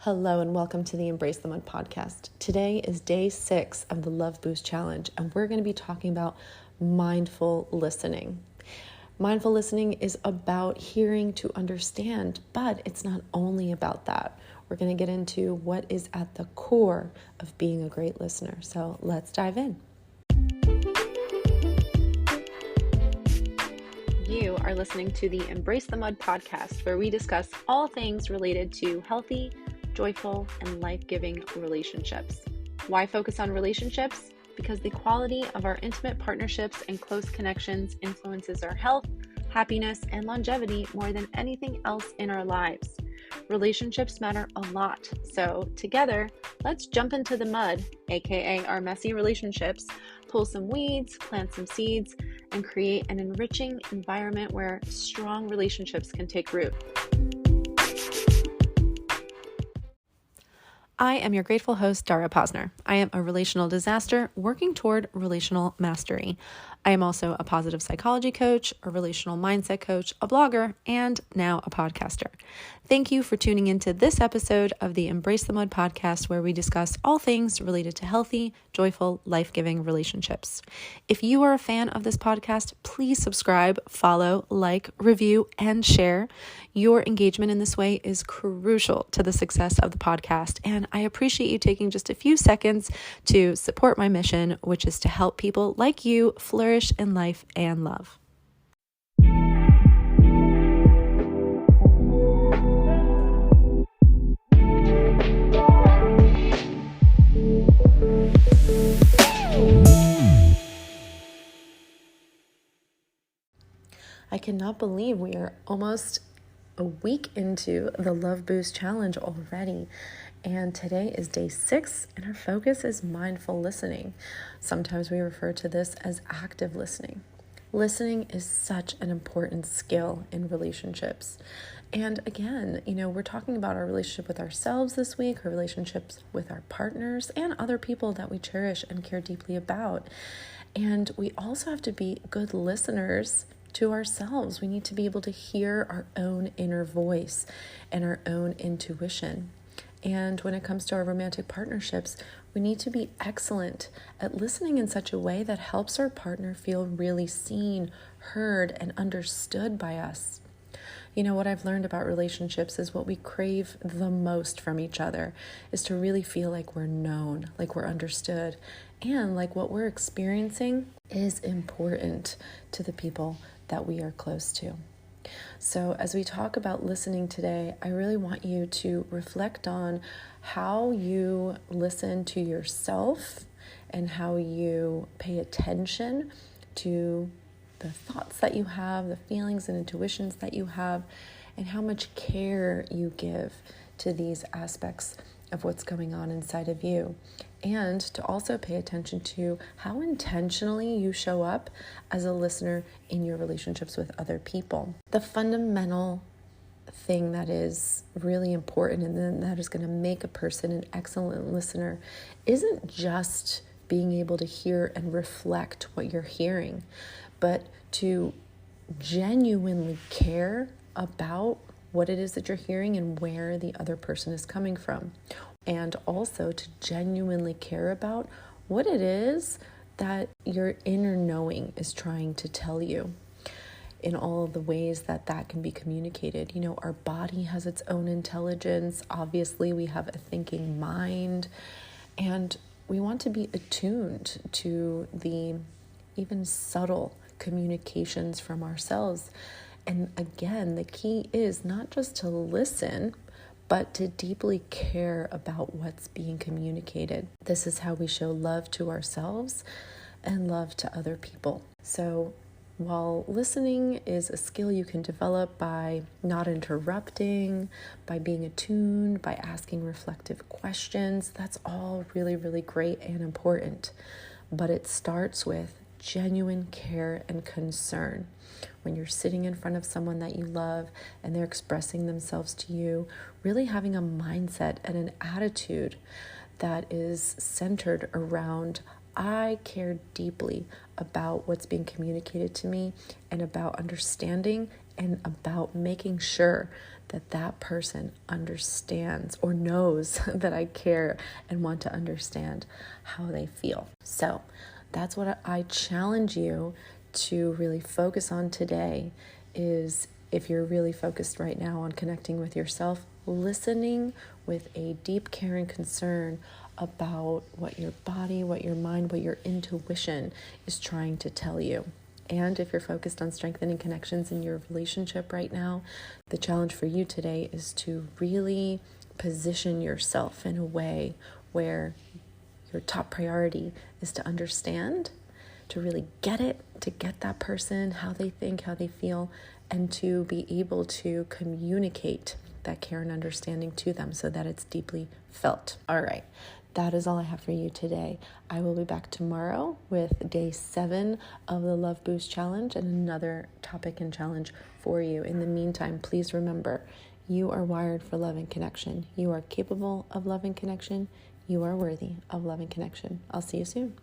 Hello and welcome to the Embrace the Mud podcast. Today is day 6 of the Love Boost Challenge, and we're going to be talking about mindful listening. Mindful listening is about hearing to understand, but it's not only about that. We're going to get into what is at the core of being a great listener. So let's dive in. You are listening to the Embrace the Mud podcast, where we discuss all things related to healthy, joyful, and life-giving relationships. Why focus on relationships? Because the quality of our intimate partnerships and close connections influences our health, happiness, and longevity more than anything else in our lives. Relationships matter a lot. So together, let's jump into the mud, aka our messy relationships, pull some weeds, plant some seeds, and create an enriching environment where strong relationships can take root. I am your grateful host, Dara Posner. I am a relational disaster working toward relational mastery. I am also a positive psychology coach, a relational mindset coach, a blogger, and now a podcaster. Thank you for tuning into this episode of the Embrace the Mud podcast, where we discuss all things related to healthy, joyful, life-giving relationships. If you are a fan of this podcast, please subscribe, follow, like, review, and share. Your engagement in this way is crucial to the success of the podcast, and I appreciate you taking just a few seconds to support my mission, which is to help people like you flourish in life and love. I cannot believe we are almost a week into the Love Boost Challenge already. And today is day 6, and our focus is mindful listening. Sometimes we refer to this as active listening. Listening is such an important skill in relationships. And again, we're talking about our relationship with ourselves this week, our relationships with our partners, and other people that we cherish and care deeply about. And we also have to be good listeners to ourselves. We need to be able to hear our own inner voice and our own intuition. And when it comes to our romantic partnerships, we need to be excellent at listening in such a way that helps our partner feel really seen, heard, and understood by us. What I've learned about relationships is what we crave the most from each other is to really feel like we're known, like we're understood, and like what we're experiencing is important to the people that we are close to. So as we talk about listening today, I really want you to reflect on how you listen to yourself and how you pay attention to the thoughts that you have, the feelings and intuitions that you have, and how much care you give to these aspects of what's going on inside of you. And to also pay attention to how intentionally you show up as a listener in your relationships with other people. The fundamental thing that is really important and then that is going to make a person an excellent listener isn't just being able to hear and reflect what you're hearing, but to genuinely care about what it is that you're hearing and where the other person is coming from. And also to genuinely care about what it is that your inner knowing is trying to tell you in all of the ways that that can be communicated. Our body has its own intelligence. Obviously, we have a thinking mind, and we want to be attuned to the even subtle communications from ourselves. And again, the key is not just to listen, but to deeply care about what's being communicated. This is how we show love to ourselves and love to other people. So while listening is a skill you can develop by not interrupting, by being attuned, by asking reflective questions, that's all really, really great and important. But it starts with genuine care and concern. When you're sitting in front of someone that you love and they're expressing themselves to you, really having a mindset and an attitude that is centered around, I care deeply about what's being communicated to me and about understanding and about making sure that that person understands or knows that I care and want to understand how they feel. So that's what I challenge you to really focus on today is, if you're really focused right now on connecting with yourself, listening with a deep care and concern about what your body, what your mind, what your intuition is trying to tell you. And if you're focused on strengthening connections in your relationship right now, the challenge for you today is to really position yourself in a way where your top priority is to understand, to really get it, to get that person, how they think, how they feel, and to be able to communicate that care and understanding to them so that it's deeply felt. All right. That is all I have for you today. I will be back tomorrow with day 7 of the Love Boost Challenge and another topic and challenge for you. In the meantime, please remember, you are wired for love and connection. You are capable of love and connection. You are worthy of love and connection. I'll see you soon.